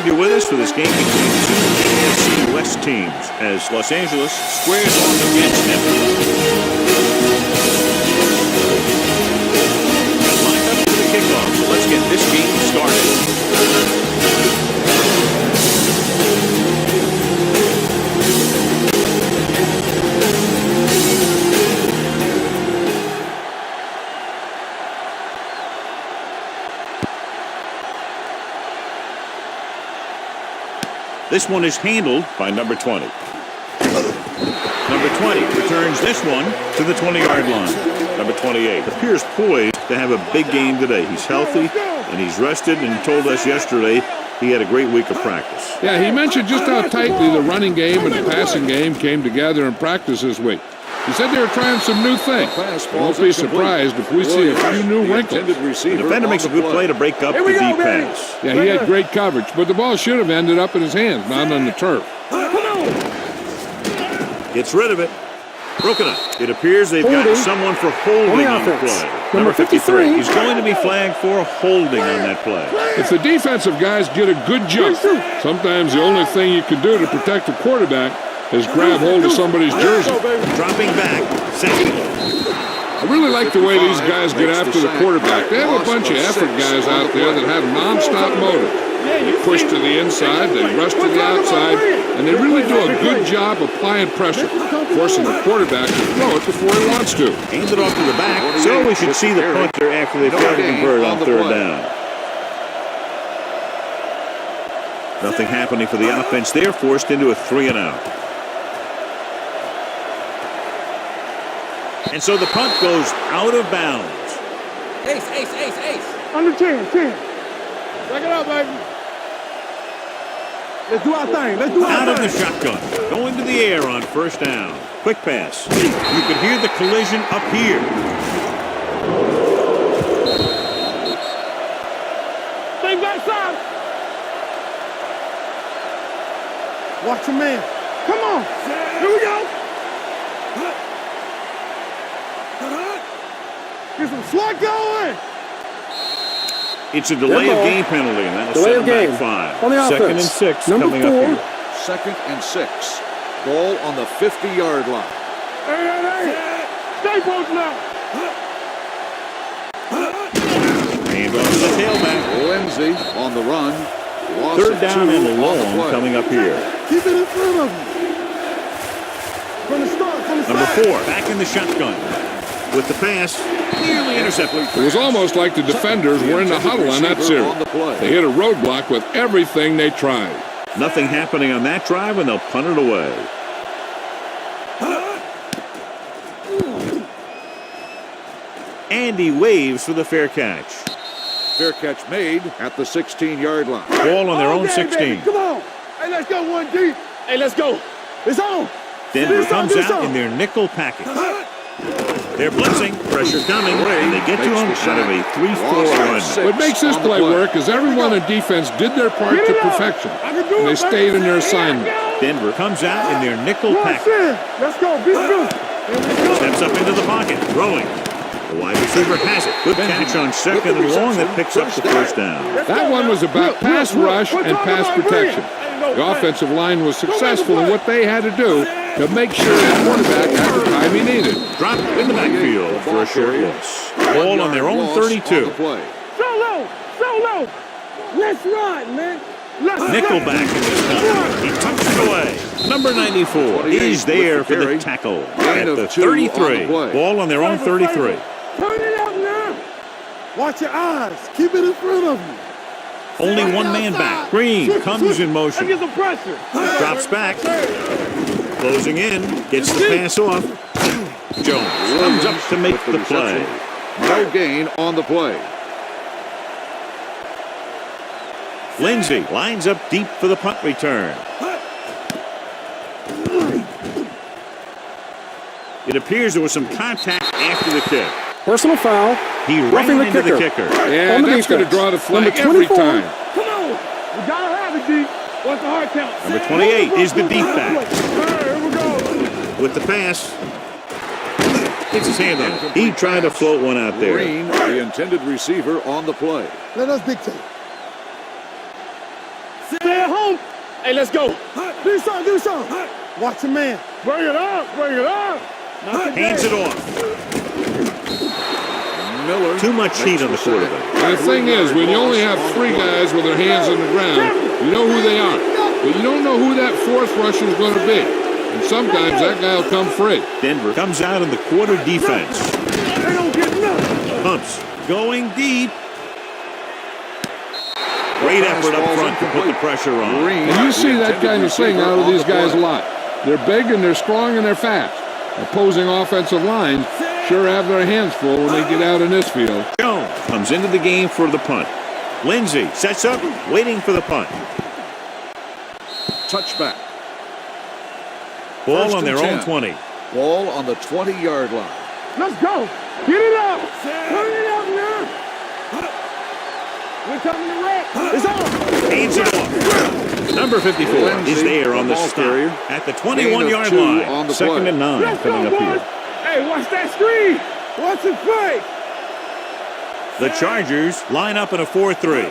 have you with us for this game between two AFC West teams as Los Angeles squares off against Denver. Lined up for the kickoff, so let's get this game started. This one is handled by number 20. Number 20 returns this one to the 20-yard line. Number 28 appears poised to have a big game today. He's healthy and he's rested, and he told us yesterday he had a great week of practice. Yeah, he mentioned just how tightly the running game and the passing game came together in practice this week. He said they were trying some new things. Won't be surprised if we see a few new wrinkles. The defender makes a good play to break up the deep pass. Yeah, he had great coverage, but the ball should have ended up in his hands, not on the turf. Gets rid of it. Broken up. It appears they've gotten someone for holding on the play. Number 53. He's going to be flagged for holding on that play. If the defensive guys get a good jump, sometimes the only thing you can do to protect the quarterback is grab hold of somebody's jersey. Dropping back, second. I really like the way these guys get after the quarterback. They have a bunch of effort guys out there that have non-stop motive. They push to the inside, they rush to the outside, and they really do a good job applying pressure, forcing the quarterback to throw it before he wants to. Hands it off to the back, so we should see the punter after they fail to convert on third down. Nothing happening for the offense. They're forced into a 3-and-out. And so the punt goes out of bounds. Ace, ace, ace, ace. Under 10. Back it up, baby. Let's do our thing. Out of the shotgun. Going to the air on first down. Quick pass. You can hear the collision up here. Stay backside. Watch your man. Come on. Here we go. Get some slot going. It's a delay of game penalty, and that'll set them back 5. On the Second offense. and 6 Number coming 4. up here. Second and 6. Ball on the 50-yard line. Hey. Stay close now. And on to the tailback. Lindsey on the run. Loss Third down of 2 and long coming up here. Keep it in front of you. From the start, from the Number side. 4 back in the shotgun. With the pass, nearly intercepted. It was almost like the defenders were in the huddle on that series. They hit a roadblock with everything they tried. Nothing happening on that drive, and they'll punt it away. And he waves for the fair catch. Fair catch made at the 16-yard line. Ball on their own 16. Baby. Come on. Hey, let's go 1D. Hey, let's go. It's on. Denver comes out in their nickel package. They're blitzing, pressure coming, and they get to him out of a 3-4 run. What makes this play work is everyone in defense did their part to perfection, and they stayed in their assignment. Denver comes out in their nickel package. Let's go. Steps up into the pocket, throwing. The wide receiver has it. Good catch on second and long that picks up the first down. That one was about pass rush and pass protection. The offensive line was successful in what they had to do to make sure the quarterback had the time he needed. Drop in the backfield for a short loss. Ball on their own 32. So low. Let's run, man. Nickelback in this time. He tucks it away. Number 94 is there for the tackle at the 33. Ball on their own 33. Turn it up now. Watch your eyes. Keep it in front of you. Only one man back. Green comes in motion. Get some pressure. Drops back. Closing in. Gets the pass off. Jones comes up to make the play. No gain on the play. Lindsey lines up deep for the punt return. It appears there was some contact after the kick. Personal foul. He ran into the kicker. Yeah, that's going to draw the flag every time. Come on. We got to have it, D. What's the hard count? Number 28 is the deep back. Here we go. With the pass. Gets his hand on it. He tried to float one out there. Green, the intended receiver on the play. Let us dictate. Stay at home. Hey, let's go. Do something. Watch your man. Bring it up. Hands it off. Miller. Too much heat on the quarterback. And the thing is, when you only have 3 guys with their hands on the ground, you know who they are. But you don't know who that 4th rusher is going to be. And sometimes that guy will come free. Denver comes out in the quarter defense. They don't get nothing. Pumps. Going deep. Great effort up front to put the pressure on. And you see that kind of thing out of these guys a lot. They're big and they're strong and they're fast. Opposing offensive lines sure have their hands full when they get out in this field. Jones comes into the game for the punt. Lindsey sets up, waiting for the punt. Touchback. Ball First on their and own 10. 20. Ball on the 20-yard line. Let's go. Get it up. Turn it up now. We're coming to wreck. It's on. Hands it off. Number 54 Lindsey, is there on the ball stop carrier. at the Gain of 21-yard 2 line. on the 2nd play. and 9 Let's coming go, up here. boys. Hey, watch that screen. Watch it play. The Chargers line up in a 4-3.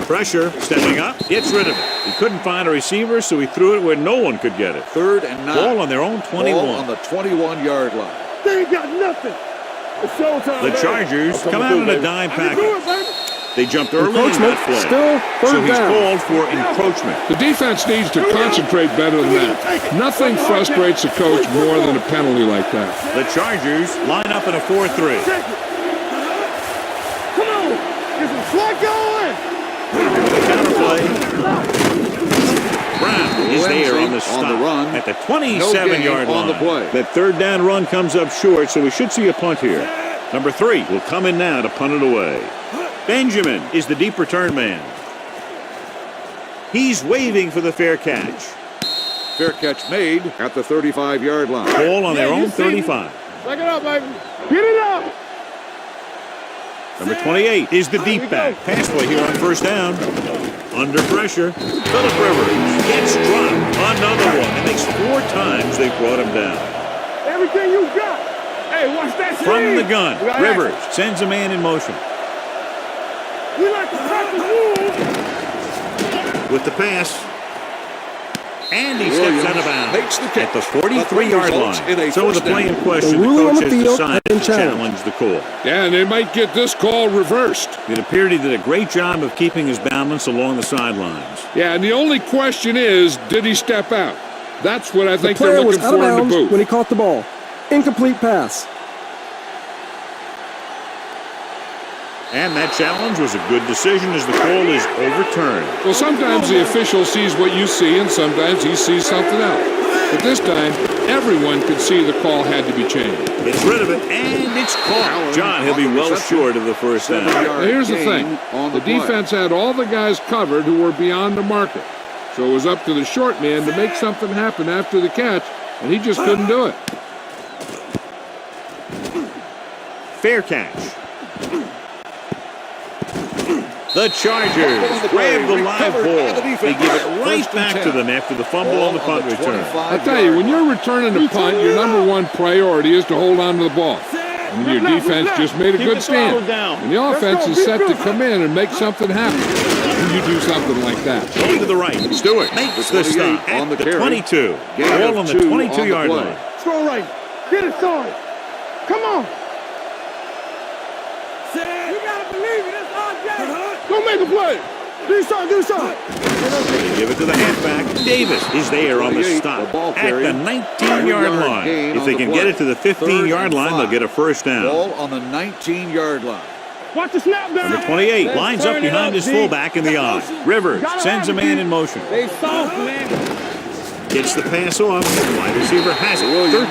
Pressure, stepping up, gets rid of it. He couldn't find a receiver, so he threw it where no one could get it. 3rd and 9. Ball on their own 21. Ball on the 21-yard line. They ain't got nothing. It's showtime. The Chargers come out in a dime I can do it, package. baby. They jumped early in that play. Still So third he's down. called for encroachment. The defense needs to concentrate better than that. Nothing frustrates a coach more than a penalty like that. The Chargers line up in a 4-3. Check it. Come on. Get some slack going. Counterplay. Brown is there on the Lindsey stop on the run. at the No 27-yard gain on line. the play. That 3rd down run comes up short, so we should see a punt here. Number 3 will come in now to punt it away. Benjamin is the deep return man. He's waving for the fair catch. Fair catch made at the 35-yard line. Ball on their own 35. Back it up, baby. Get it up. Number 28 is the deep back. Pass play here on 1st down. Under pressure. Phillip Rivers gets dropped. Another one. It makes 4 times they brought him down. Everything you got. Hey, watch that screen. From the gun, We got Rivers action. sends a man in motion. We like to practice rules. With the pass. And he steps out of makes the bounds catch, at the but 43-yard results in a line. So with the first play in down. question, the ruling on coach the has field decided has been to challenge the call. Yeah, and they might get this call reversed. It appeared he did a great job of keeping his balance along the sidelines. Yeah, and the only question is, did he step out? That's what I The think they're player was looking out of for in the bounds booth. when he caught the ball. Incomplete pass. And that challenge was a good decision as the call is overturned. Well, sometimes the official sees what you see, and sometimes he sees something else. But this time, everyone could see the call had to be changed. Gets rid of it, and it's caught. John, he'll be well short of the first down. Now, here's the thing. The defense had all the guys covered who were beyond the marker. So it was up to the short man to make something happen after the catch, and he just couldn't do it. Fair catch. The Chargers grab the live ball. They give it right back to them after the fumble on the punt return. I tell you, when you're returning a punt, your number one priority is to hold on to the ball. And your defense just made a good stand. And the offense is set to come in and make something happen. And you do something like that. Going to the right. Stewart makes the stop at the 22. Ball on the 22-yard line. Throw right. Get it started. Come on. You gotta believe it. It's our game. Go make a play. Do something. They give it to the halfback. Davis is there on the stop at the 19-yard line. If they can get it to the 15-yard line, they'll get a first down. Ball on the 19-yard line. Watch the snap down. Number 28 lines up behind his fullback in the eye. Rivers sends a man in motion. They soft, man. Gets the pass off. Wide receiver has it.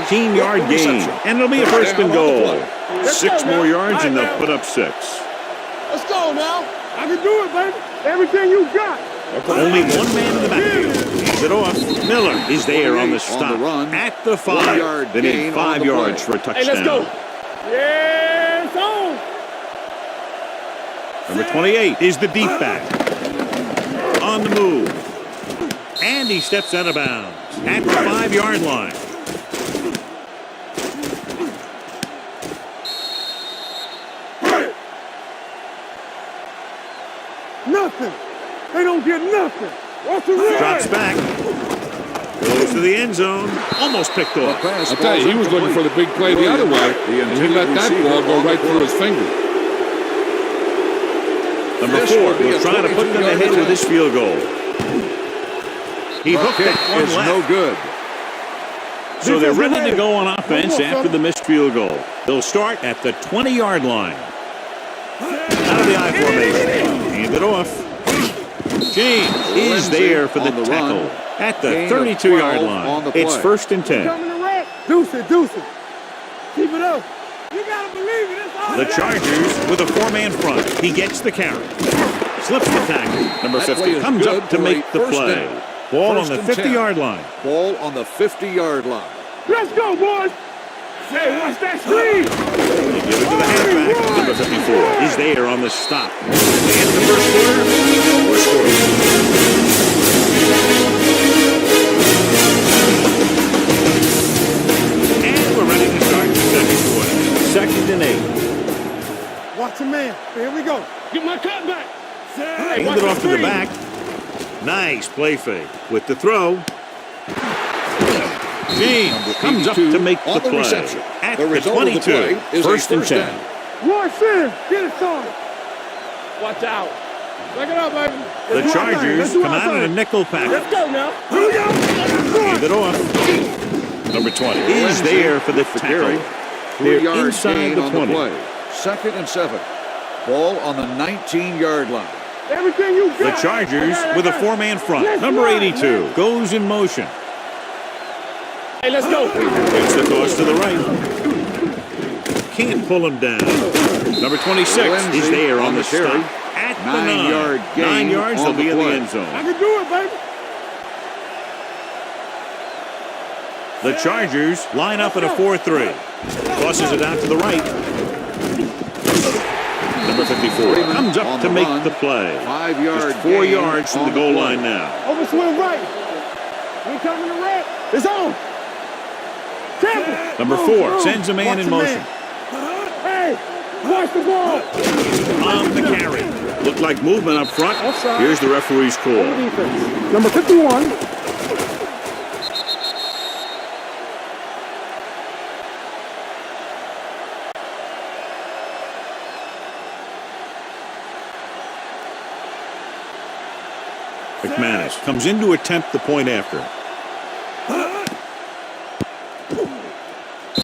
13-yard gain. And it'll be a first and goal. 6 more yards and they'll put up 6. Let's go now. I can do it, baby. Everything you got. Only one man in the backfield. Hands it off. Miller is there on the stop run. at the 5. 1 yard They need gain 5 on the yards play. for a Hey, let's go. touchdown. Yeah, it's on. Number 28 is the deep back. On the move. And he steps out of bounds at the 5-yard line. Nothing. They don't get nothing. What's the run? Drops back. Goes to the end zone. Almost picked off. I'll tell you, he was looking for the big play the other way, and he let that ball go right through his finger. Number 4 will try to put them ahead with this field goal. He hooked that one is left. no good. So they're ready to go on offense after the missed field goal. They'll start at the 20-yard line. Out of the I formation. Hand it off. James is there for the tackle at the 32-yard line. It's 1st and 10. Coming to wreck. Deuce it, deuce it. Keep it up. You gotta believe it. It's all The Chargers with a 4-man front. He gets the carry. Slips the tackle. Number 50 comes up to make the play. Ball on the 50-yard line. Ball on the 50-yard line. Let's go, boys. Hey, watch that screen. They give it to the halfback. Number 54 is there on the stop. At the end of the first quarter, we're scoring. And we're ready to start the second quarter. 2nd and 8. Watch a man. Here we go. Get my cut back. Hand it off to the back. Nice play fake with the throw. James comes up to make the play. Reception. At the the 22, is 1st and 10. Roy Finn, get it started. Watch out. Back it up, baby. The Chargers come out in a nickel package. Let's go now. Here we go. Hand it off. Number 20 is there for the tackle. They're 3-yard inside gain the on 20. the play. 2nd and 7. Ball on the 19-yard line. Everything you got. The Chargers with a 4-man front. Number 82 goes in motion. Hey, let's go. Gets the toss to the right. Can't pull him down. Number 26 is there on the stop. At the 9-yard 9. gain 9 yards, on they'll be the in the play. end zone. I can do it, baby. The Chargers line up at a 4-3. Tosses it out to the right. Number 54 comes up to make the play. 5-yard Just 4 gain yards from on the goal play. line now. Over swing right. We coming to wreck. It's on. Temple. Number 4 sends a man Watch in the motion. Hey, watch the ball. On the carry. Looked like movement up front. Offside. Here's the referee's call. Defense. Number 51. McManus comes in to attempt the point after.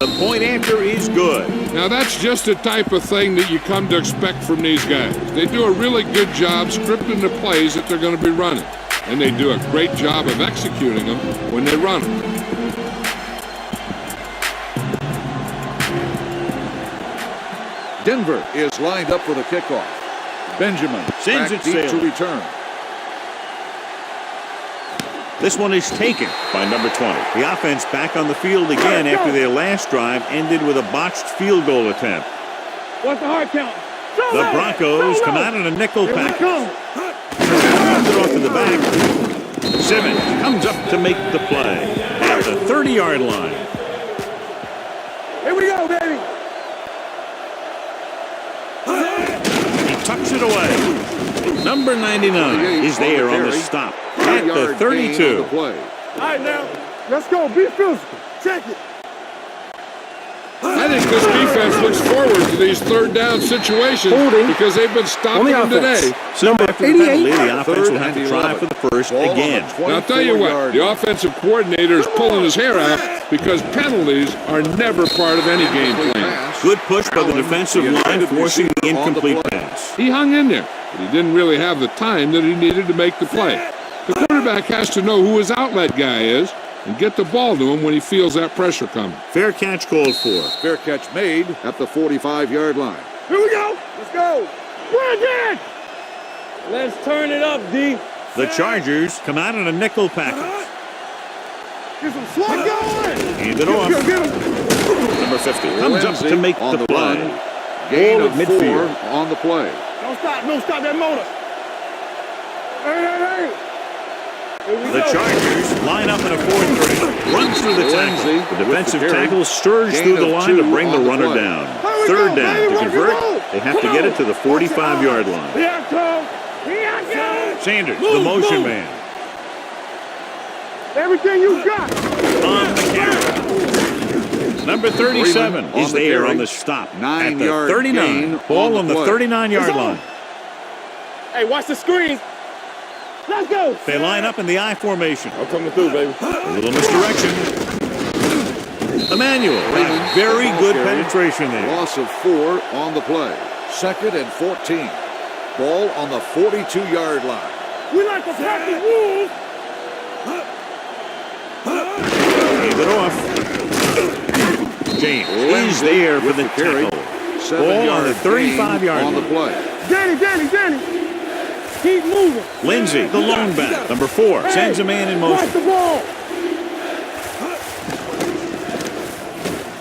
The point after is good. Now, that's just the type of thing that you come to expect from these guys. They do a really good job scripting the plays that they're going to be running, and they do a great job of executing them when they run them. Denver is lined up for the kickoff. Benjamin Sends back it deep to sailing. return. This one is taken by number 20. The offense back on the field again after their last drive ended with a botched field goal attempt. What's the hard count? The Broncos come out in a nickel Here we package. go. Hands it off to the back. Simmons comes up to make the play at the 30-yard line. Here we go, baby. He tucks it away. Number 99 is there on the stop at the 32. On the play. All right, now. Let's go. Be physical. Check it. I think this defense looks forward to these third down situations Holding. because they've been stopping them today. Number After the penalty, 88. the offense will have to try for the first Ball on the again. Now, I'll tell you what, 24-yard the offensive coordinator is pulling his hair out because penalties are never part of any game plan. pass. Good push by the defensive line, forcing the incomplete On the play. pass. He hung in there, but he didn't really have the time that he needed to make the play. The quarterback has to know who his outlet guy is and get the ball to him when he feels that pressure coming. Fair catch called for. Fair catch made at the 45-yard line. Here we go. Let's go. Brandon. Let's turn it up, D. The Chargers come out in a nickel package. Get some slot going. Hand it off. Get him. Number 50 comes up to make on the play. run. Gain Ball of at 4 midfield. on the play. Don't stop that motor. Hey. Here we The go. Chargers line up in a 4-3. Runs through the tackle. Lindsey The defensive with the carry. tackle stirs Gain through the of line to 2 bring the on the runner play. down. Here we Third go, down. baby. To Rock and convert, roll. they have to Come get on. it to the 45-yard line. Here I come. Sanders, the motion man. Everything you got. On the carry. Number 37 is there on the stop. At the 9-yard 39. gain Ball on the on the play. 39-yard line. Hey, watch the screen. Let's go. They line up in the I formation. I'm coming through, baby. A little misdirection. Emmanuel, got very good penetration there. Loss of 4 on the play. 2nd and 14. Ball on the 42-yard line. We like to practice rules. Hands it off. James is there for the carry. Ball on the 35-yard on the line. play. Danny. Keep moving. Lindsey, the lone back. Number 4, sends a man in Watch motion. the ball.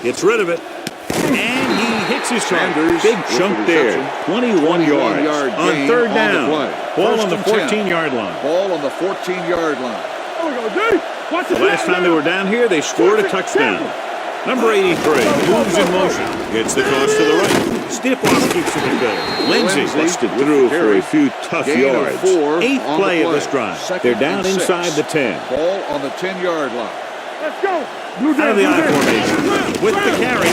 Gets rid of it. And he hits his target. Sanders Big with chunk the there. reception. 21 yards. 21-yard On gain 3rd on down. the play. Ball First on the and 10. 14-yard line. Ball on the 14-yard line. There we go, Danny. Watch The last time they were down here, they scored a touchdown. Number 83 moves in motion. Gets the toss to the right. Stip-off keeps it in good. Lindsey busted through for a few tough Gain of yards. 4 8th on play the of play. this drive. 2nd They're down and 6. inside the 10. Ball on the 10-yard line. Let's go. Blue Out of the I Blue formation. With the carry.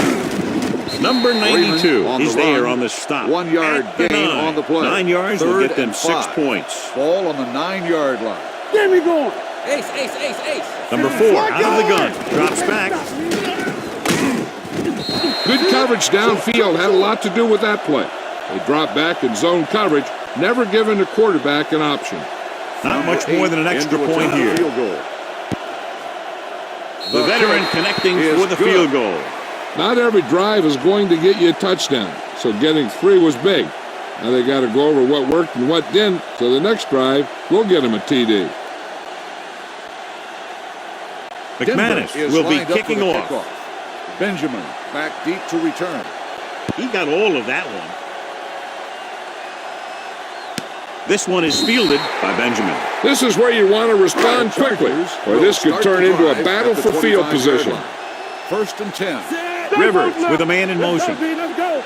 Number 92 on is the there run. on the stop. 1-yard At the gain 9. on the play. 9 yards will 3rd get them and 6 5. points. Ball on the 9-yard line. Get me going. Number 4 out of the gun. Drops back. Good coverage downfield had a lot to do with that play. They dropped back in zone coverage, never giving the quarterback an option. Not much more than an extra point here. Field goal. The veteran connecting for the field goal. Not every drive is going to get you a touchdown, so getting 3 was big. Now they got to go over what worked and what didn't, so the next drive will get them a TD. McManus Denver is will be lined up for kicking the off. kickoff. Benjamin back deep to return. He got all of that one. This one is fielded by Benjamin. This is where you want to respond quickly, or this could turn into a battle for field position. 1st and 10. Rivers with a man in motion. Let's go.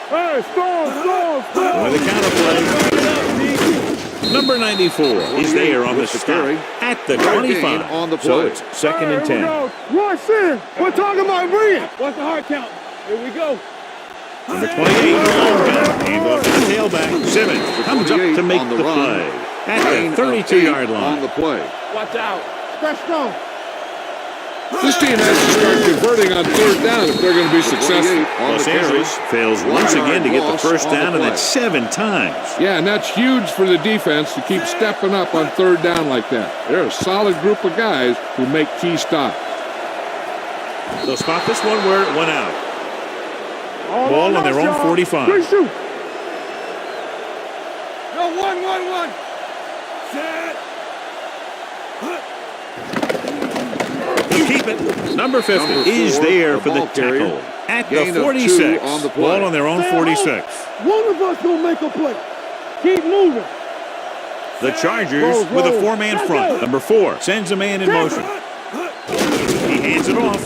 Hey, storm. With a counterplay. Number 94 is there on the stop at the 25. On the So play. it's 2nd and 10. Royce in. We're talking about Reed. What's the hard count? Here we go. Number 28, long back. Hand off to the tailback. Simmons comes up to make on the the run. play at Gain the of 32-yard 8 on line. the play. Watch out. Let's go. This team has to start converting on 3rd down if they're going to be successful. On Los the carry. Angeles fails once again to get the Loss first on the down, and play. that's 7 times. Yeah, and that's huge for the defense to keep stepping up on 3rd down like that. They're a solid group of guys who make key stops. They'll spot this one where it went out. All Ball on their own 45. Good shoot. No, one. Set. He'll keep it. Number 50 Number is 4, there the for the ball carrier. tackle at Gain the of 46. 2 on the play. Ball on their own 46. One of us gonna make a play. Keep moving. The Chargers with a 4-man front. Number 4 sends a man in motion. He hands it off.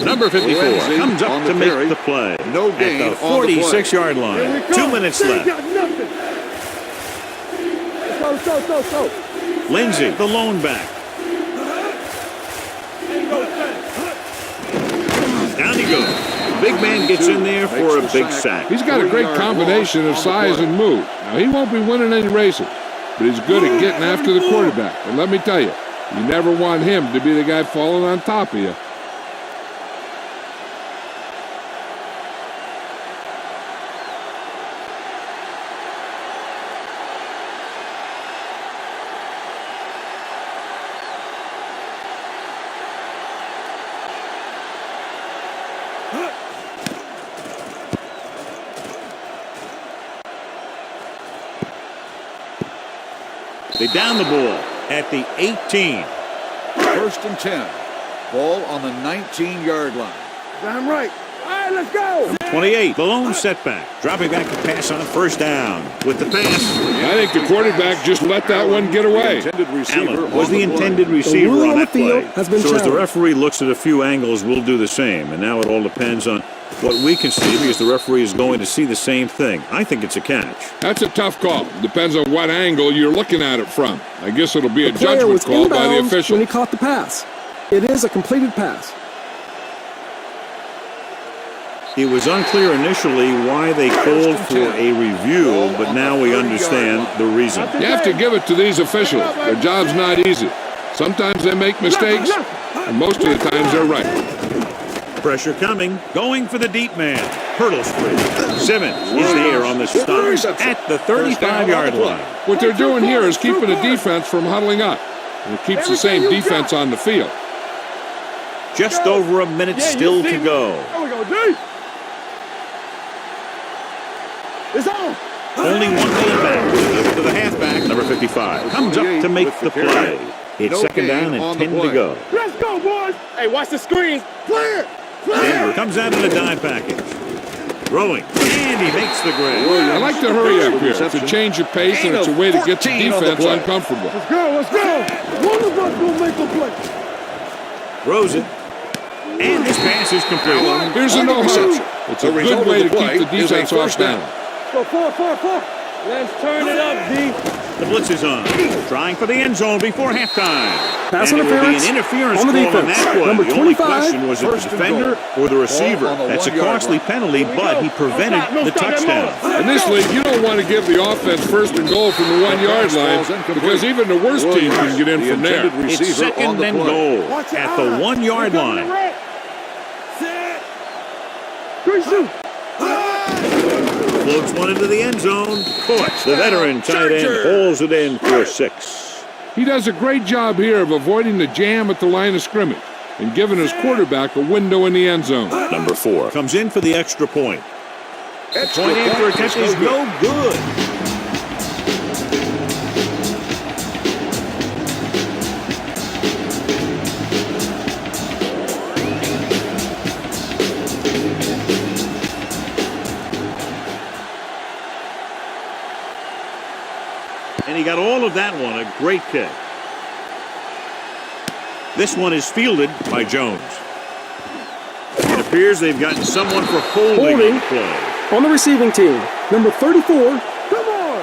Number 54 Lindsey comes on up the to make carry. the play No gain at the on the play. 46-yard Here we line. go. 2 minutes They left. got nothing. Let's go. Lindsey, the lone back. Down he goes. Big man gets in there for a big sack. He's got a great 3-yard combination of loss on the size play. and move. Now, he won't be winning any races, but he's good at getting after the quarterback. And let me tell you, you never want him to be the guy falling on top of you. They down the ball at the 18. 1st and 10. Ball on the 19-yard line. Damn right. All right, let's go. 28, the lone setback. Dropping back to pass on 1st down with the pass. I think the quarterback just let that one get away. Intended receiver Allen on was the play. intended receiver rule on on that the field play. has been So as the challenged. referee looks at a few angles, we'll do the same. And now it all depends on What we can see, because the referee is going to see the same thing. I think it's a catch. That's a tough call. Depends on what angle you're looking at it from. I guess it'll be a The player judgment was call by the inbounds official. when he caught the pass. It is a completed pass. It was unclear initially why they called for a review, but now we understand the reason. You have to give it to these officials. Their job's not easy. Sometimes they make mistakes, and most of the times they're right. Pressure coming, going for the deep man. Hurdles free. Simmons is there on the stop at the 35-yard line. What they're doing here is keeping the defense from huddling up. And it keeps the same defense on the field. Just over a minute still to go. There we go, D. It's on. Only one man back to the halfback, number 55. Comes up to make the play. It's second down and 10 to go. Let's go, boys. Hey, watch the screen. Clear. Denver comes out in a dime package. Throwing, and he makes the grab. I like to hurry up here. It's a change of pace, and it's a way to get the defense uncomfortable. Let's go, let's go. One of us will make a play. Throws it, and this pass is complete. Here's a no-huddle. It's a good way to keep the defense off balance. Go, four. Let's turn it up, D. The blitz is on. Trying for the end zone before halftime. Pass and interference an interference on the call on defense. that play. Number The only 25. question was it the defender or the receiver. That's a costly penalty, but he prevented the touchdown. In this league, you don't want to give the offense first and goal from the 1-yard line because even the worst team can get in from there. It's second and goal at the 1-yard line. Set. 3 shoot. Floats one into the end zone. Caught. The veteran tight end hauls it in for 6. He does a great job here of avoiding the jam at the line of scrimmage and giving his quarterback a window in the end zone. Number 4 comes in for the extra point. The point after attempt is no good. And he got all of that one, a great kick. This one is fielded by Jones. It appears they've gotten someone for holding on the play. On the receiving team, number 34. Come on.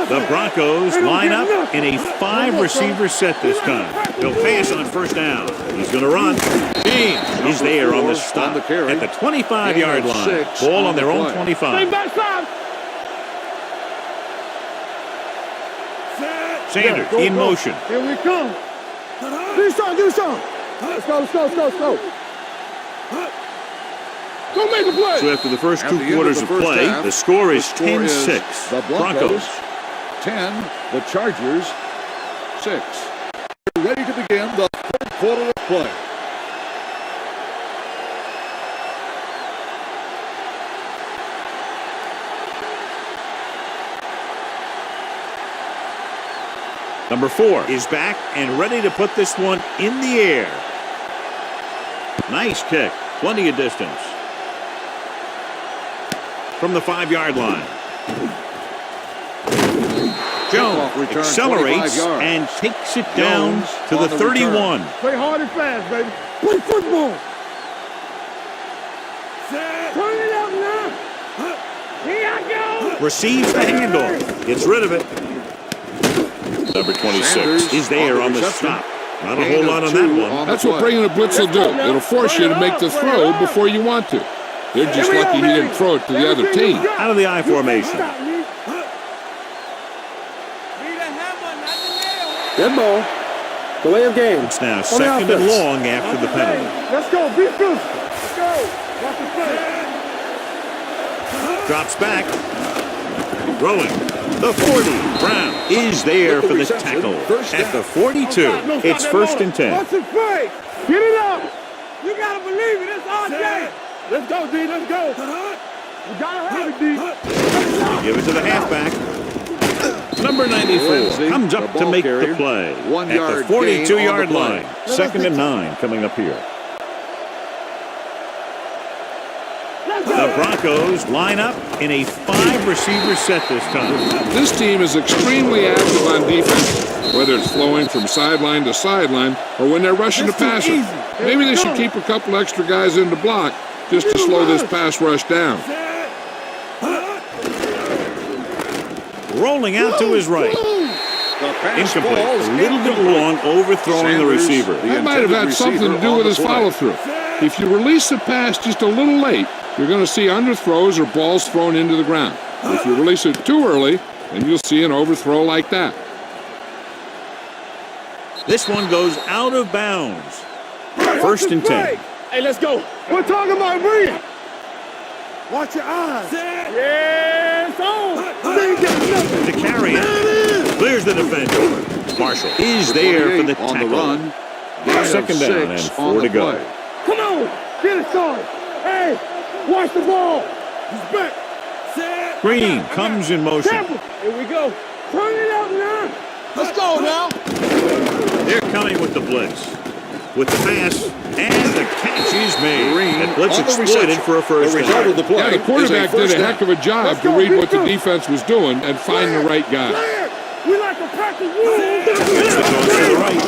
The Broncos line up in a 5-receiver set this time. They'll pass on first down. He's going to run. James is there on the stop at the 25-yard line. Ball on their own 25. Sanders in motion. Here we come. Do something. Let's go. Go make a play. So after the first 2 quarters of play, the score is 10-6. The Broncos 10, the Chargers 6. Ready to begin the third quarter of play. Number 4 is back and ready to put this one in the air. Nice kick. Plenty of distance. From the 5-yard line. Jones accelerates and takes it down to the 31. Play hard and fast, baby. Play football. Turn it up now. Here I go. Receives the handoff. Gets rid of it. Number 26 is there on the stop. Not a whole lot on that one. That's what bringing a blitz will do. It'll force you to make the throw before you want to. They're just lucky he didn't throw it to the other team. Out of the I formation. Dead ball. Delay of game. It's now second and long after the penalty. Let's go. Be good. Let's go. Watch the play. Drops back. Throwing. The 40. Brown is there for the tackle. At the 42. It's first and 10. Watch the play. Get it up. You got to believe it. It's our day. Let's go, D. Let's go. You got to have it, D. They give it to the halfback. Number 94 comes up to make the play. At the 42-yard line. Second and 9 coming up here. The Broncos line up in a 5-receiver set this time. This team is extremely active on defense. whether it's flowing from sideline to sideline or when they're rushing the passer. Maybe they should keep a couple extra guys in the block just to slow this pass rush down. Rolling out to his right. Incomplete. A little bit long, overthrowing the receiver. That might have had something to do with his follow-through. If you release the pass just a little late, you're going to see underthrows or balls thrown into the ground. If you release it too early, then you'll see an overthrow like that. This one goes out of bounds. First and 10. Hey, let's go. We're talking about Bree. Watch your eyes. Yes, on. To carry it. Clears the defender. Marshall is there for the on the tackle. run. Second down and 4 to go. Come on. Get it started. Hey, watch the ball. He's back. Green comes in motion. Here we go. Turn it up now. Let's go now. They're coming with the blitz. With the pass, and the catch is made. And blitz on the exploited reception. for a first The result down. of the play Yeah, the is a quarterback did first a down. heck of a job to read what the defense was doing and find the right guy. We like to practice rules. Gets the toss to the right.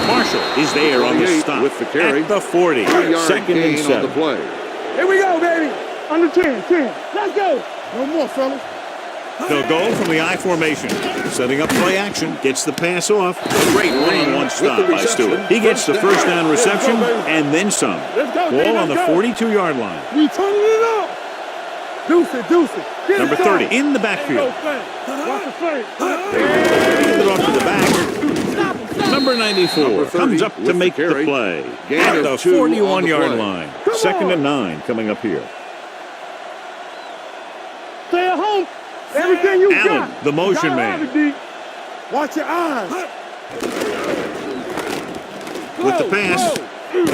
Marshall is there on the 28 stop. with the carry. At the 40. 3-yard Second and gain on the 7. play. Here we go, baby. Under 10. Let's go. No more, fellas. They'll go from the I formation. Setting up play action. Gets the pass off. Great one-on-one stop by Stewart. He gets the first down reception and then some. Ball on the 42-yard line. We turning it up. Deuce it. Get Number it started. 30 in the backfield. Watch the face. Hand it off to the back. Number 94 comes up to with make the the carry. play. Gain At of the 2 on the 41-yard play. line. Come Second on. and 9 coming up here. Stay at home. Everything you Allen, got. the motion Gotta man. have it, D. Watch your eyes. With the pass,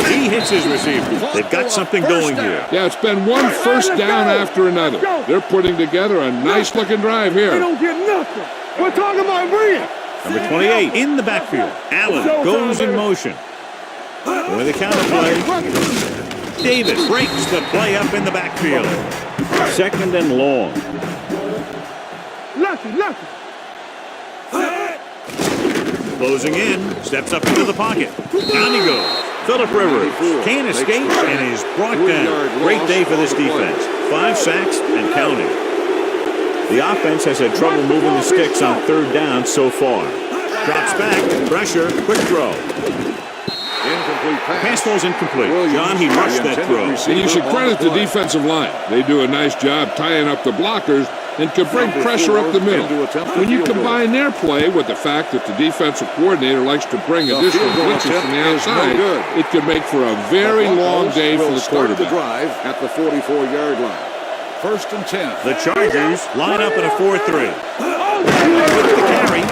he hits his receiver. They've got something going here. Yeah, it's been one first down after another. They're putting together a nice-looking drive They here. don't get nothing. We're talking about Bree. Number 28 in the backfield. Allen goes in motion. With the counterplay, Davis breaks the play up in the backfield. Second and long. Lucky. Closing in, steps up into the pocket. Down he goes. Phillip Rivers can't escape and is brought down. Great day for this defense. 5 sacks and counting. The offense has had trouble moving the sticks on third down so far. Drops back, pressure, quick throw. Incomplete Pass pass. ball's incomplete. John, he rushed that throw. And you should credit the defensive line. They do a nice job tying up the blockers and can bring pressure up the middle. When you combine their play with the fact that the defensive coordinator likes to bring additional blitzes from the outside, it could make for a very long day for the quarterback. Drive at the 44-yard line. First and 10. The Chargers line up in a 4-3. With the carry,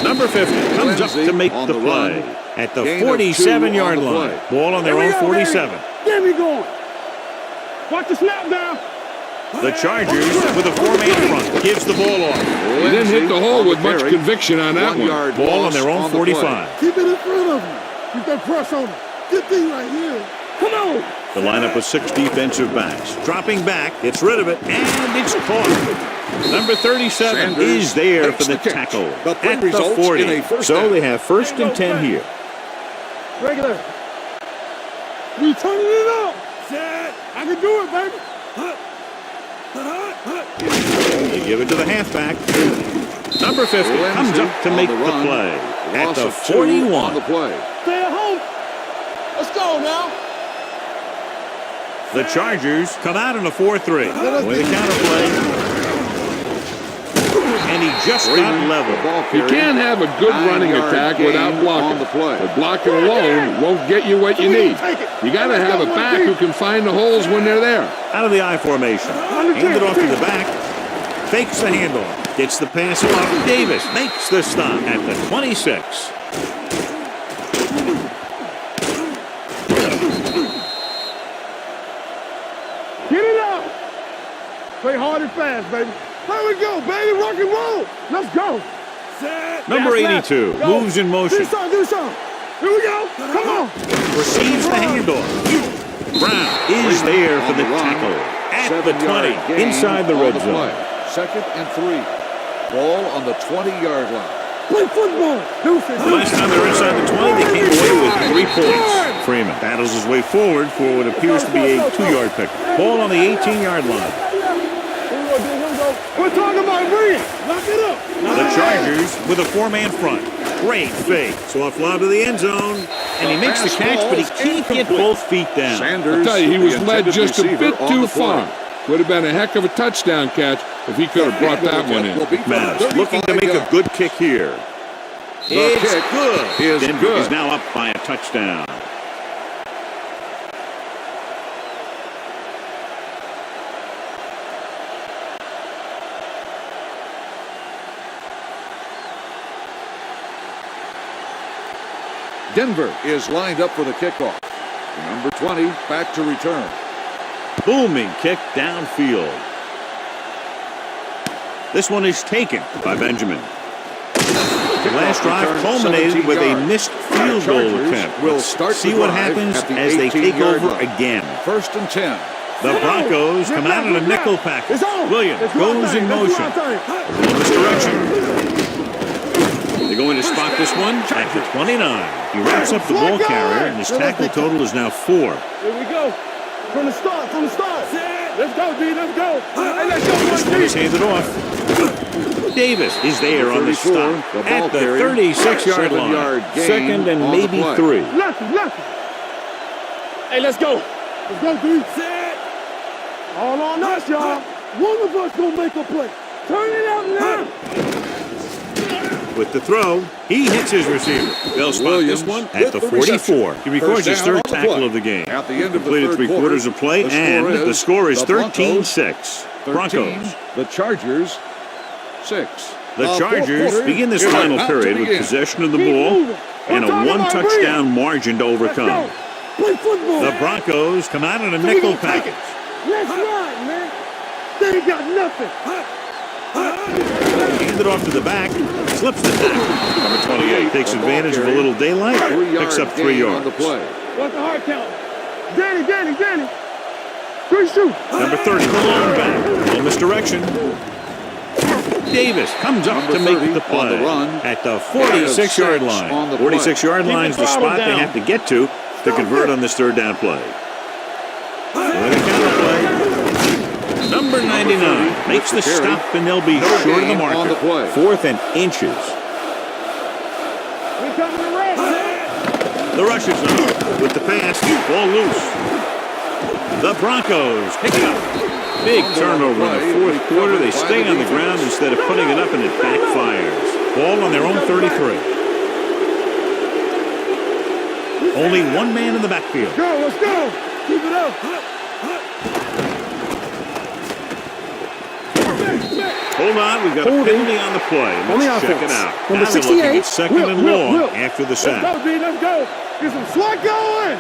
number 50 comes up to make the play at the 47-yard line. Ball on their own 47. Get me going. Watch the snap down. The Chargers with a 4-man front gives the ball off. He didn't hit the hole with much conviction on that one. Ball on their own 45. Keep it in front of him. Keep that press on him. Good thing right here. Come on. The lineup with 6 defensive backs. Dropping back, gets rid of it, and it's caught. Number 37 is there for the tackle at the 40. So they have first and 10 here. Regular. We turning it up. I can do it, baby. You give it to the halfback. Number 50 comes up to make the play at the 41. Stay at home. Let's go now. The Chargers come out in a 4-3 with a counterplay. And he just got level. You can't have a good running attack without blocking. But blocking alone won't get you what you need. You got to have a back who can find the holes when they're there. Out of the I formation. Hand it off to the back. Fakes the handoff. Gets the pass off. Davis makes the stop at the 26. Get it up. Play hard and fast, baby. There we go, baby. Rock and roll. Let's go. Number 82 moves in motion. Do something. Here we go. Come on. Receives the handoff. Brown is there for the tackle at the 20 inside the red zone. Second and 3. Ball on the 20-yard line. Play football. The last time they were inside the 20, they came away with 3 points. Freeman battles his way forward for what appears to be a 2-yard pick. Ball on the 18-yard line. We're talking about Reed. Lock it up. The Chargers with a 4-man front. Great fake. Soft lob to the end zone. And he makes the catch, but he can't get both feet down. I'll tell you, he was led just a bit too far. Would have been a heck of a touchdown catch if he could have brought that one in. Madden looking to make a good kick here. It's good. Denver is now up by a touchdown. Denver is lined up for the kickoff. Number 20 back to return. Booming kick downfield. This one is taken by Benjamin. The last drive culminated with a missed field goal attempt. Will start See what happens as they take over again. 1st and 10. The Broncos come out in a nickel package. Williams goes in motion. A little misdirection. They're going to spot this one at the 29. He wraps up the ball carrier, and his tackle total is now 4. Here we go. From the start. Let's go, D. Let's go. Hey, let's go. This one is handed off. Davis is there on the stop at the 36-yard line. 2nd and maybe 3. Left. Hey, let's go. Let's go, D. All on us, y'all. One of us gonna make a play. Turn it out now. With the throw, he hits his receiver. They'll spot this one at the 44. He records his 3rd tackle of the game. At the end of the completed 3rd 3 quarters of play, and the score is 13-6. 13, Broncos. The Chargers 6. The Chargers begin this final period with possession of the ball and a 1-touchdown margin to overcome. Play football. The Broncos come out in a nickel package. Let's ride, man. They ain't got nothing. Hand it off to the back. Slips the tackle. Number 28 takes advantage of a little daylight. Picks up 3 yards. What's the hard count? Danny. 3 shoot. Number 30, the long back. Little misdirection. Davis comes up to make the play at the 46-yard line. 46-yard line is the spot they have to get to convert on this 3rd down play. With a counter play. Number 99 makes the stop, and they'll be short of the marker. 4th and inches. The rush is on with the pass. Ball loose. The Broncos pick it up. Big turnover in the 4th quarter. They stay on the ground instead of putting it up, and it backfires. Ball on their own 33. Only one man in the backfield. Let's go. Keep it up. Hold on, we've got a penalty on the play. Let's check it out. Number Now they're looking 68. at 2nd and long after the sack. Let's go, D. Let's go. Get some swat going.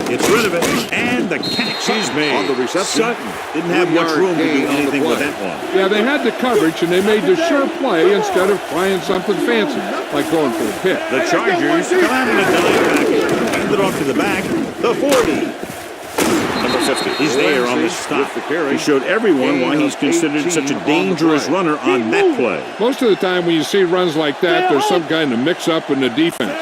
Gets rid of it, and the catch is made. On the reception. Sutton didn't have much room to do anything with that one. Yeah, they had the coverage, and they made the sure play instead of trying something fancy, like going for a pick. The Chargers come out in a dime package. Hand it off to the back. The 40. Number 50. He's there on the stop. He showed everyone why he's considered such a dangerous runner on that play. Most of the time when you see runs like that, there's some kind of mix-up in the defense.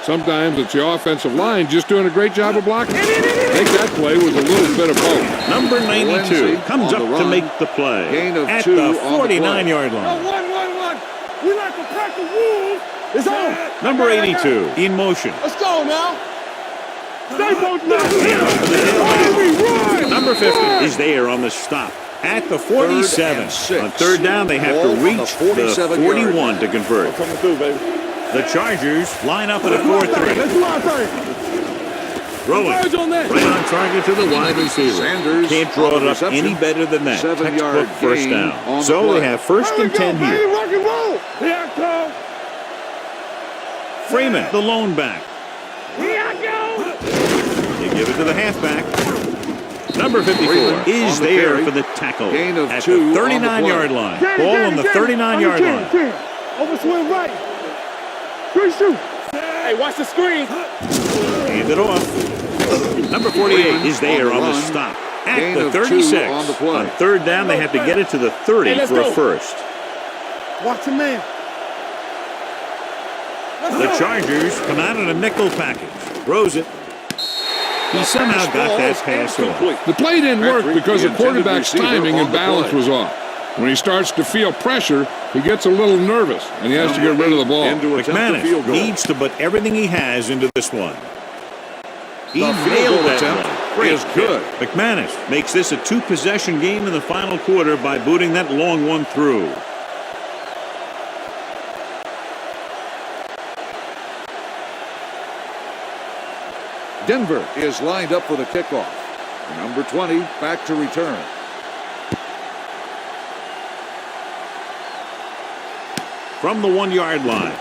Sometimes it's the offensive line just doing a great job of blocking. I think that play was a little bit of both. Number 92 comes up to make the play at the 49-yard line. 1. We like to pack the wolves. It's on. Number 82 in motion. Let's go now. Stay both Number 50 is there on the stop at the 47. On 3rd down, they have to reach the 41 to convert. Coming through, baby. The Chargers line up at a 4-3. Let's do our thing. Throwing right on target to the wide receiver. Sanders can't draw it up any better than that. Textbook first down. So they have 1st and 10 here. Rock and roll. Here I come. Freeman, the lone back. Here I go. They give it to the halfback. Number 54 is there for the tackle at the 39-yard line. Ball on the 39-yard line. Overswing right. 3 shoot. Hey, watch the screen. Hand it off. Number 48 is there on the stop At Gain the of 2 36. on the play. On third down, they have to get it to the 30 Hey, let's for a go. first. Watch the man. The Chargers come out in a nickel package. Throws it. He somehow got that pass off. The play didn't work Patrick, because the the quarterback's intended receiver timing on and the balance play. was off. When he starts to feel pressure, he gets a little nervous, and he has to get rid of the ball. Into attempt the field McManus goal. needs to put everything he has into this one. He The field nailed goal that attempt one. Great is good. hit. McManus makes this a 2-possession game in the final quarter by booting that long one through. Denver is lined up for the kickoff. Number 20 back to return. From the 1-yard line.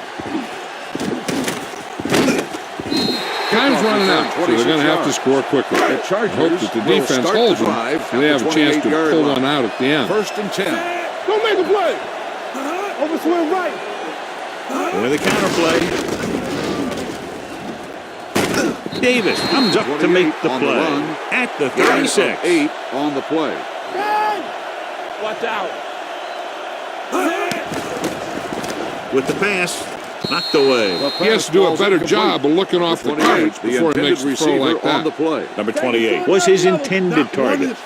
Time's running out, so they're going to have to score quickly. The Chargers Hope that the will defense start holds the them, drive so they at have the a chance to 28-yard pull line. one out at the end. First and 10. Don't make a play. Overswing right. With a counter play. Davis comes up to make the on the play. run. At the Gain of 36. 8 on the play. Watch out. With the pass, knocked away. The He has pass to do a falls better incomplete. job of looking off the 28, coverage the before he makes intended the throw receiver like on the that. play. Number 28 was his intended target.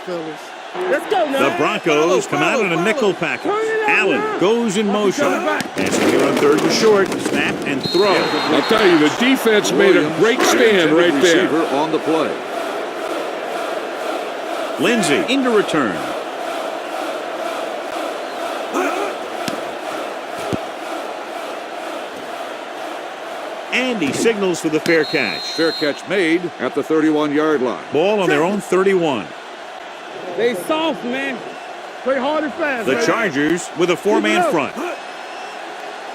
Let's go now. The Broncos come out in a nickel package. Allen goes in motion. Passing here on third and short. Snap and throw. I'll tell you, the defense made a great Williams, stand the right intended there. receiver on the play. Lindsey into return. And he signals for the fair catch. Fair catch made at the 31-yard line. Ball on their own 31. They soft, man. Play hard and fast. The baby. Chargers with a 4-man front.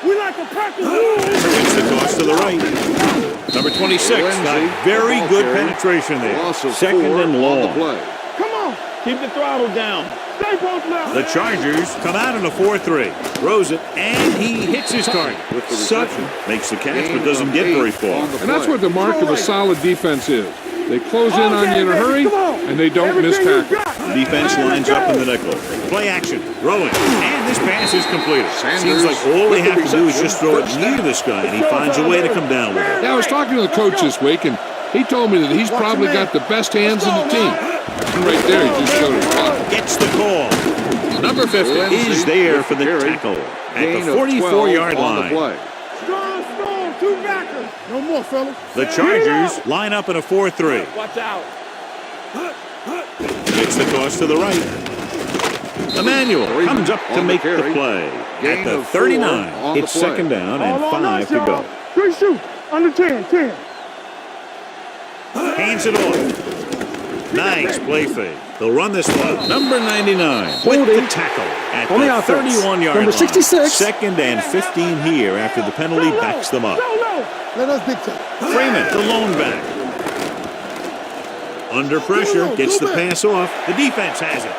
We like a pack of wolves. Gets the toss to the right. Number 26 got very ball good carry. penetration there. Loss of Second 4 and on the long. play. Come on. Keep the throttle down. Stay both now. The Chargers come out in a 4-3. Throws it, and he hits his target. With the Sutton reception. makes the catch, Gain but doesn't of get 8 very on far. the And that's play. what the mark of a solid defense is. They close in on you in a hurry, Come on. and they don't miss Everything you tackles. got. Defense lines up in the nickel. Play action, throwing, and this pass is completed. Sanders Seems like all they with the have to do is just throw it reception. near this guy, and he finds a way to come down with it. Yeah, I was talking to the coach this week, and he told me that he's probably got the best hands in the team. And right there, he just showed his body. Gets the call. Number 50 Lindsey is there with for the carry. tackle at Gain the of 44-yard 12 on the line. play. Strong, 2 backers. No more, fellas. The Chargers line up in a 4-3. Watch out. Gets the toss to the right. Emmanuel comes up to on the make the carry. play. Gain At the of 4 39, on the it's play. second down and All on 5 us, to y'all. go. 3 shoot. Under 10. Hands it off. Nice play fake. They'll run this one. Number 99 with Holding the tackle at on the the offense. 31-yard Number line. 66. Second and 15 here after the penalty backs them up. Let us dictate. Freeman, the lone back. Under pressure, gets the pass off. The defense has it.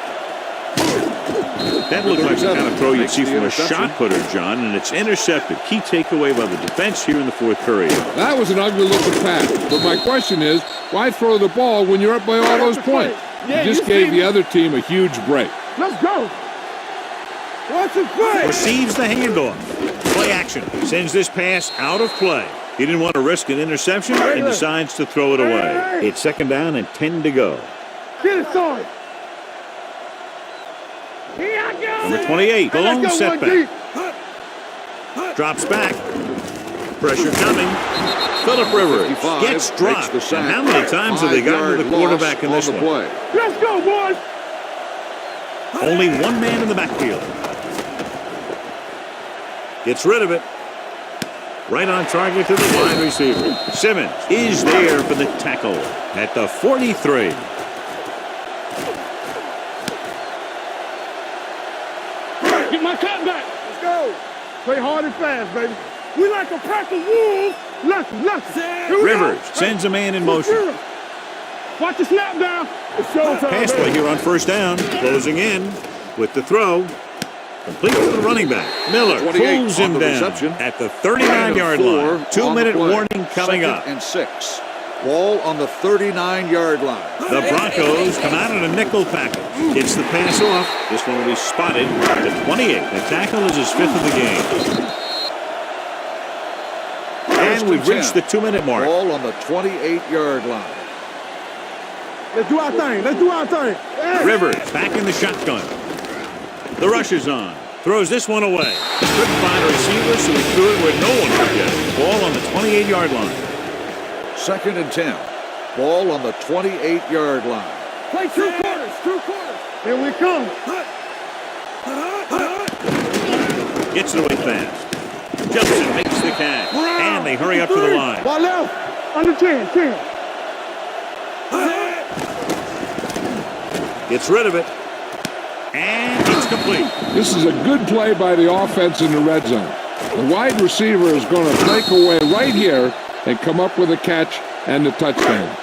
That looked like the kind of throw you'd see from a shot putter, John, and it's intercepted. Key takeaway by the defense here in the fourth period. That was an ugly-looking pass. But my question is, why throw the ball when you're up by all those points? You just gave the other team a huge break. Let's go. Watch it play. Receives the handoff. Play action. Sends this pass out of play. He didn't want to risk an interception and decides to throw it away. It's second down and 10 to go. Get it started. Here I go. Number 28, the Hey, lone let's go, one setback. deep. Drops back. Pressure coming. Phillip Rivers 55 gets makes dropped. the sack. And how many times have they gotten to the 5-yard quarterback in loss this on the one? play. Let's go, boys. Only one man in the backfield. Gets rid of it. Right on target to the wide receiver. Simmons is there for the tackle at the 43. Get my cut back. Let's go. Play hard and fast, baby. We like a pack of wolves. Let's. Here we Rivers go. sends a man in motion. Watch the snap down. It's showtime, Pass play baby. here on first down. Closing in with the throw. Complete to the running back. Miller 28 pulls on him the down reception. at the Gain of 39-yard 4 line. on the 2-minute play. warning coming Second up. and 6. Ball on the 39-yard line. The Broncos come out in a nickel package. Gets the pass off. This one will be spotted at the 28. The tackle is his 5th of the game. And we've reached the 2-minute mark. Ball on the 28-yard line. Let's do our thing. Let's do our thing. Hey. Rivers back in the shotgun. The rush is on. Throws this one away. Couldn't find a receiver, so he threw it where no one could get it. Ball on the 28-yard line. 2nd and 10. Ball on the 28-yard line. Play 2 quarters. 2 quarters. Here we come. Gets it away fast. Jefferson makes the catch. And they hurry up to the line. Ball left. Under 10. 10. Gets rid of it. And it's complete. This is a good play by the offense in the red zone. The wide receiver is going to break away right here and come up with a catch and the touchdown.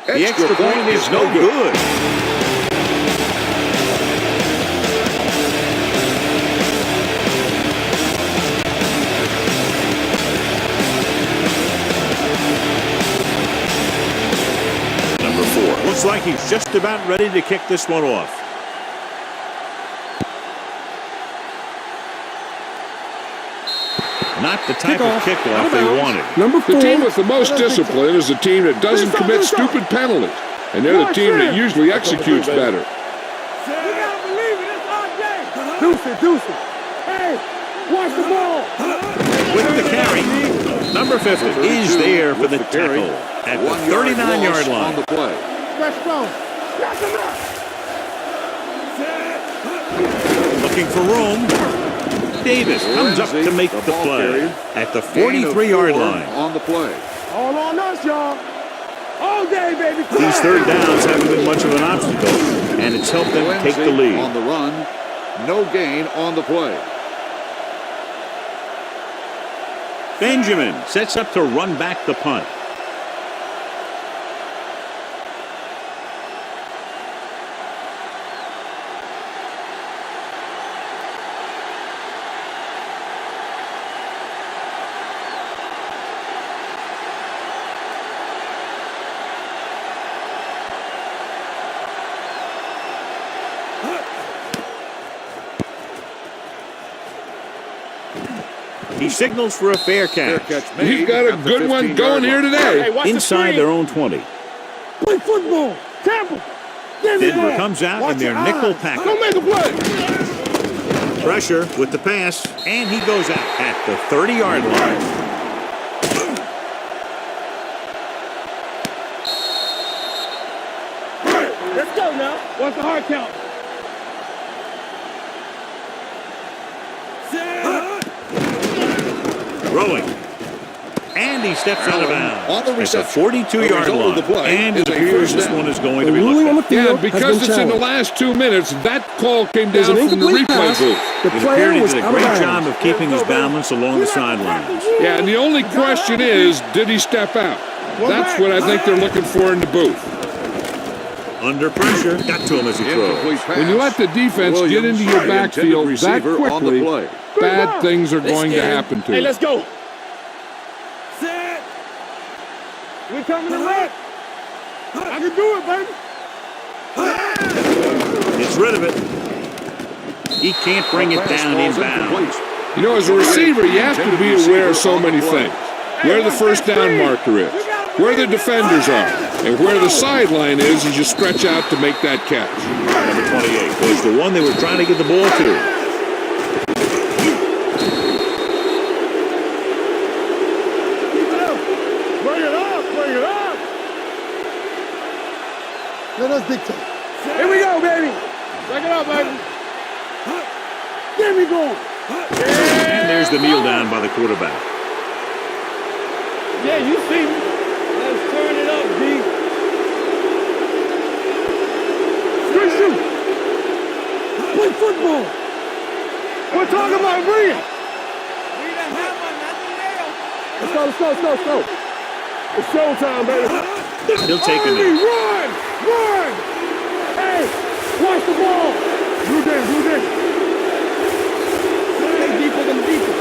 The extra point is no good. Number 4. Looks like he's just about ready to kick this one off. Not the type of kickoff they wanted. Number 4. The team with the most discipline is a team that doesn't commit stupid penalties. And they're the team that usually executes better. You gotta believe it. It's our game. Deuce it. Hey, watch the ball. With the carry, number 50 is there for the tackle at the 39-yard line. On the play. Let's go. Looking for room. Davis comes up to make the play at the 43-yard line. On the play. All on us, y'all. All day, baby. These third downs haven't been much of an obstacle, and it's helped them take the lead. On the run, no gain on the play. Benjamin sets up to run back the punt. He signals for a fair catch. He's got a good one going here today. Hey, Inside their own 20. Play football. Tampa. Denver comes out in their nickel package. Don't make a play. Pressure with the pass, and he goes out at the 30-yard line. Let's go now. What's the hard count? Throwing. And he steps out of bounds. On the It's a reception. 42-yard line. And it appears this one is going to be ruling on the lifted. Yeah, field because has it's been in the challenged. last 2 minutes, that call came There's down an from the incomplete replay pass. booth. The It player appeared he was did a out of great bounds. job of keeping his balance along the sidelines. Yeah, and the only question is, did he step out? That's what I think they're looking for in the booth. Under pressure, got to him as he Incomplete throws. pass. When you let the defense get into your the intended backfield that receiver on the quickly, play. bad things are going to happen to Hey, you. let's go. We coming to wreck. I can do it, baby. Gets rid of it. He can't bring it down inbounds. You know, as a receiver, you have to be aware of so many things. Where the first down marker is, where the defenders are, and where the sideline is as you stretch out to make that catch. Number 28 was the one they were trying to get the ball to. Let us dictate. Here we go, baby. Break it up, baby. Get me going. And there's the kneel down by the quarterback. Yeah, you see me. Let's turn it up, D. Straight shoot. Play football. We're talking about bringing. Let's go. It's showtime, baby. He'll take a knee. Run! Watch the ball. Blue game, blue game. Stay deeper than deeper.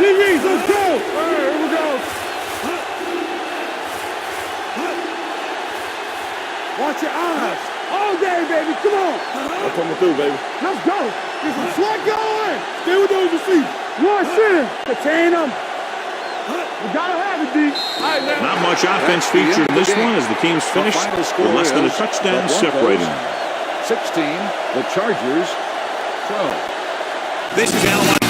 DBs, let's go. All right, here we go. Watch your eyes. All day, baby. Come on. I'm coming through, baby. Let's go. Get some sweat going. Stay with those receivers. One center. Contain them. We gotta have it, D. Not much offense featured in this one as the teams finished with less than a touchdown separating them. 16, the Chargers 12. This is Alabama.